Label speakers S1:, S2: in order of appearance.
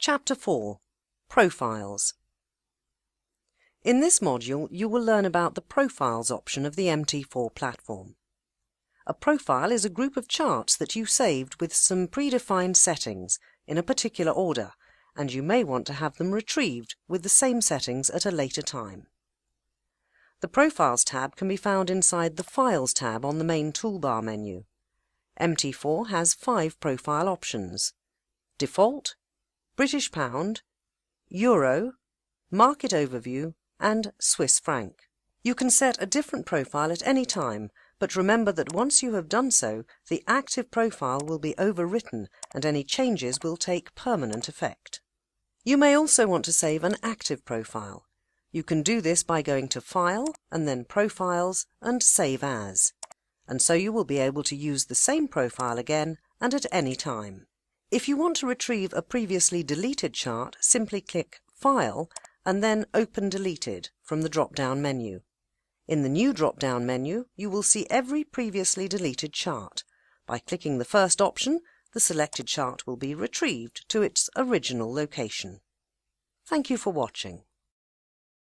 S1: Chapter 4 Profiles. In this module, you will learn about the Profiles option of the MT4 platform. A profile is a group of charts that you saved with some predefined settings in a particular order, and you may want to have them retrieved with the same settings at a later time. The Profiles tab can be found inside the Files tab on the main toolbar menu. MT4 has 5 profile options: Default, British Pound, Euro, Market Overview, and Swiss franc. You can set a different profile at any time, but remember that once you have done so, the active profile will be overwritten and any changes will take permanent effect. You may also want to save an active profile. You can do this by going to File and then Profiles and Save As, and so you will be able to use the same profile again and at any time. If you want to retrieve a previously deleted chart, simply click File and then Open Deleted from the drop-down menu. In the new drop-down menu, you will see every previously deleted chart. By clicking the first option, the selected chart will be retrieved to its original location. Thank you for watching.